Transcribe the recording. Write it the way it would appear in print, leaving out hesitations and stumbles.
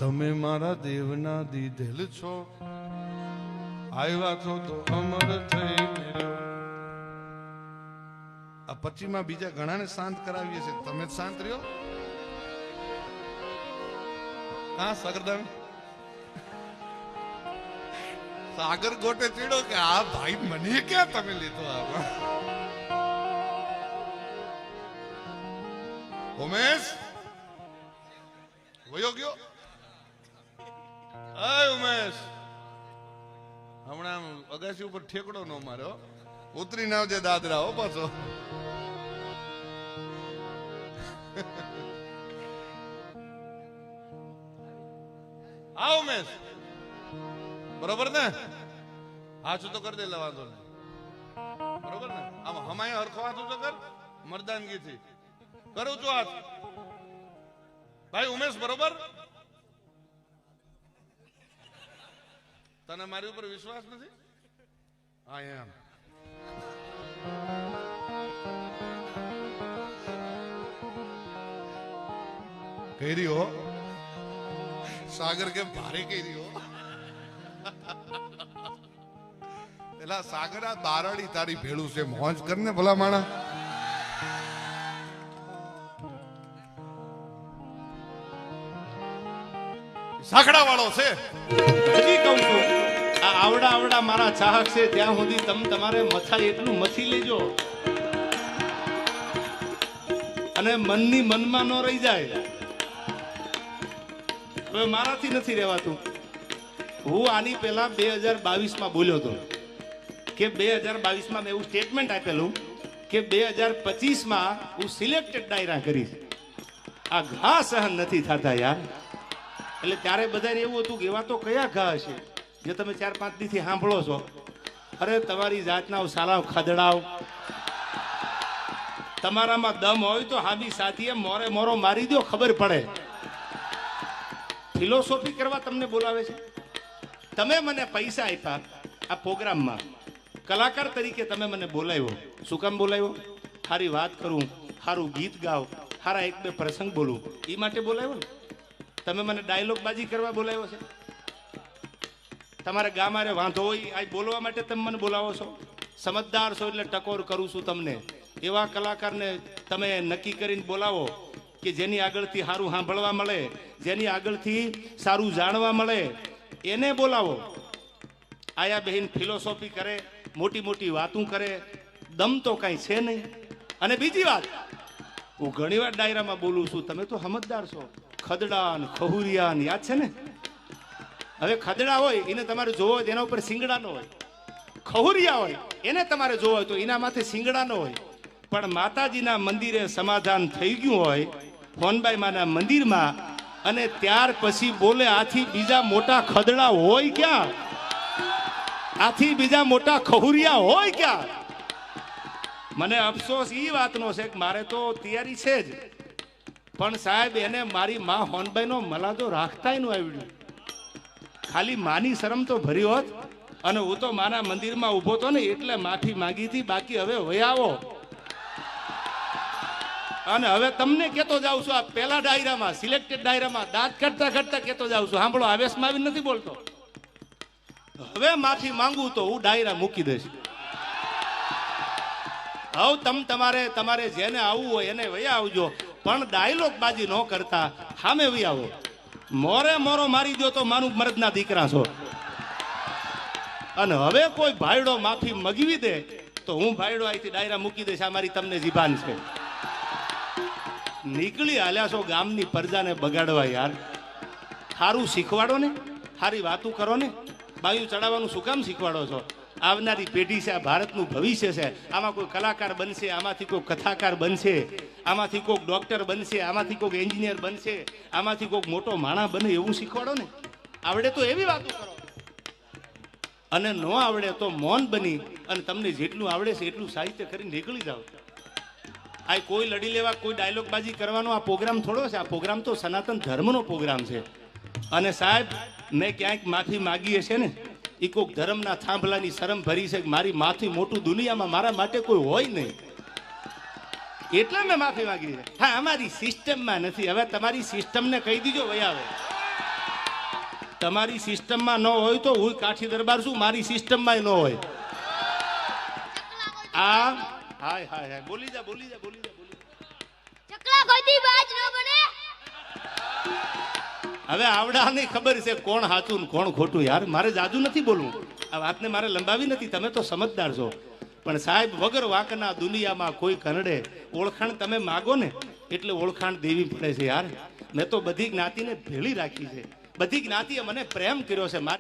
તમે મારા દેવના દીધેલ છો, આવ્યા છો તો અમર થઈને રહ્યો. આ પછીમાં બીજા ઘણાને શાંત કરાવીએ છે, તમે જ શાંત રહ્યો. હા સગરદાન સાગર ગોટે ચીડો કે આ ભાઈ મને ક્યાં તમે લીધો આમાં. ઉમેશ વયો ગયો. ઉમેશ હમણાં અગાસી ઉપર ઠેકડો નો માર્યો, ઉતરી ના આવજે દાદરા હો પાછો. હા ઉમેશ બરોબર ને, હાથ તો કરી દે વાંધો નહીં, બરોબર ને. આમાં હમાય હરખો હાથ તો કર મર્દાનગી થી કરું છું હાથ. ભાઈ ઉમેશ બરોબર, તને મારી ઉપર વિશ્વાસ નથી? હા એમ કહી રહ્યો સાગર કે ભારે કહી રહ્યો. પેલા સાગર આ બારડી તારી ભેળું છે, મોજ કરને ભલા માણા. સાખડા વાળો છે. હજી કહું છું આ આવડા આવડા મારા ચાહક છે, ત્યાં સુધી તમારે મથાય એટલું મથી લેજો અને મનની મનમાં ન રહી જાય. હવે મારાથી નથી રહેવાતું. હું આની પહેલા 2022માં બોલ્યો હતો કે 2022માં મેં એવું સ્ટેટમેન્ટ આપેલું કે 2025માં હું સિલેક્ટેડ ડાયરા કરીશ. આ ઘા સહન નથી થતા યાર. એટલે ત્યારે બધાને એવું હતું કે એવા તો કયા ઘા હશે જે તમે 4-5 દીથી સાંભળો છો. અરે તમારી જાતના સાલાવ ખદડાવ, તમારામાં દમ હોય તો હાબી સાથીએ મોરે મોરો મારી દો, ખબર પડે. ફિલોસોફી કરવા તમને બોલાવે છે. તમે મને પૈસા આપ્યા આ પ્રોગ્રામમાં, કલાકાર તરીકે તમે મને બોલાવ્યો. શું કામ બોલાવ્યો? સારી વાત કરું, સારું ગીત ગાવ, સારા 1-2 પ્રસંગ બોલું, એ માટે બોલાવ્યો ને. તમે મને ડાયલોગ બાજી કરવા બોલાવ્યો છે. તમારે ગામારે વાંધો હોય આ બોલવા માટે તમે મને બોલાવો છો. સમજદાર છો એટલે ટકોર કરું છું તમને. એવા કલાકારને તમે નક્કી કરીને બોલાવો કે જેની આગળથી સારું સાંભળવા મળે, જેની આગળથી સારું જાણવા મળે, એને બોલાવો. આયા બહેન ફિલોસોફી કરે, મોટી મોટી વાતું કરે, દમ તો કાંઈ છે નહીં. અને બીજી વાત, હું ઘણીવાર ડાયરામાં બોલું છું, તમે તો સમજદાર છો. ખદડા ને ખહુરિયા ને યાદ છે ને. હવે ખદડા હોય એને તમારે જોવો હોય એના ઉપર સિંગડા નો હોય, ખહુરિયા હોય એને તમારે જોવો હોય તો એના માથે સિંગડા નો હોય. પણ માતાજીના મંદિરે સમાધાન થઈ ગયું હોય ફોનબાઈ માના મંદિરમાં, અને ત્યાર પછી બોલે આથી બીજા મોટા ખદડા હોય ક્યાં? આથી બીજા મોટા ખહુરિયા હોય ક્યાં? મને અફસોસ એ વાતનો છે કે મારે તો તૈયારી છે જ, પણ સાહેબ એને મારી માં હોનબાઈનો મલાદો રાખતા નું આવડ્યું. ખાલી માની શરમ તો ભરી હોત અને હું તો માના મંદિરમાં ઊભો તો ને એટલે માફી માંગી હતી. બાકી હવે વયાવો. અને હવે તમને કેતો જાઉં છું, આ પેલા ડાયરામાં સિલેક્ટેડ ડાયરામાં દાંત કાઢતા કાઢતા કેતો જાઉં છું. સાંભળો, આવેશમાં આવી નથી બોલતો. હવે માફી માંગુ તો હું ડાયરા મૂકી દઈશ. હવે તમારે જેને આવવું હોય એને વયા આવજો, પણ ડાયલોગ બાજી ન કરતા સામે વહી આવો. મોરે મોરો મારી દો તો માનું મરદના દીકરા છો. અને હવે કોઈ ભાઈડો માફી મગવી દે તો હું ભાઈડો અહીંથી ડાયરા મૂકી દઈશ. આ મારી તમને જીભાન છે. નીકળી હાલ્યા છો ગામની પ્રજાને બગાડવા યાર. સારું શીખવાડો ને, સારી વાતું કરો ને. બાયું ચડાવવાનું શું કામ શીખવાડો છો? આવનારી પેઢી છે, આ ભારતનું ભવિષ્ય છે. આમાં કોઈ કલાકાર બનશે, આમાંથી કોઈ કથાકાર બનશે, આમાંથી કોઈ ડોક્ટર બનશે, આમાંથી કોઈ એન્જિનિયર બનશે, આમાંથી કોઈ મોટો માણસ બને, એવું શીખવાડો ને. આવડે તો એવી વાતો કરો, અને ન આવડે તો મૌન બની અને તમને જેટલું આવડે છે એટલું સાહિત્ય કરીને નીકળી જાઓ. આ કોઈ લડી લેવા, કોઈ ડાયલોગ બાજી કરવાનો આ પ્રોગ્રામ થોડો છે. આ પ્રોગ્રામ તો સનાતન ધર્મનો પ્રોગ્રામ છે. અને સાહેબ મેં ક્યાંક માફી માગી હશે ને, એ કોઈક ધર્મના થાંભલાની શરમ ભરી છે કે મારી માથી મોટું દુનિયામાં મારા માટે કોઈ હોય નહીં. એટલે મેં માફી માંગી છે. હા, અમારી સિસ્ટમમાં નથી. હવે તમારી સિસ્ટમને કહી દીજો ભાઈ આવે. તમારી સિસ્ટમમાં ન હોય તો હું કાઠી દરબાર છું, મારી સિસ્ટમમાં ન હોય. આ હાય હાય હાય બોલી જા બોલી જા બોલી જા બોલી જા. ચકલા કોઈ દી બાજ ન બને. હવે આવડાની ખબર છે કોણ સાચું ને કોણ ખોટું. યાર મારે જાજુ નથી બોલવું, આ વાતને મારે લંબાવી નથી, તમે તો સમજદાર છો. પણ સાહેબ વગર વાંકના દુનિયામાં કોઈ કનડે. ઓળખાણ તમે માગો ને એટલે ઓળખાણ દેવી પડે છે યાર. મેં તો બધી જ્ઞાતિને ભેળી રાખી છે, બધી જ્ઞાતિએ મને પ્રેમ કર્યો છે.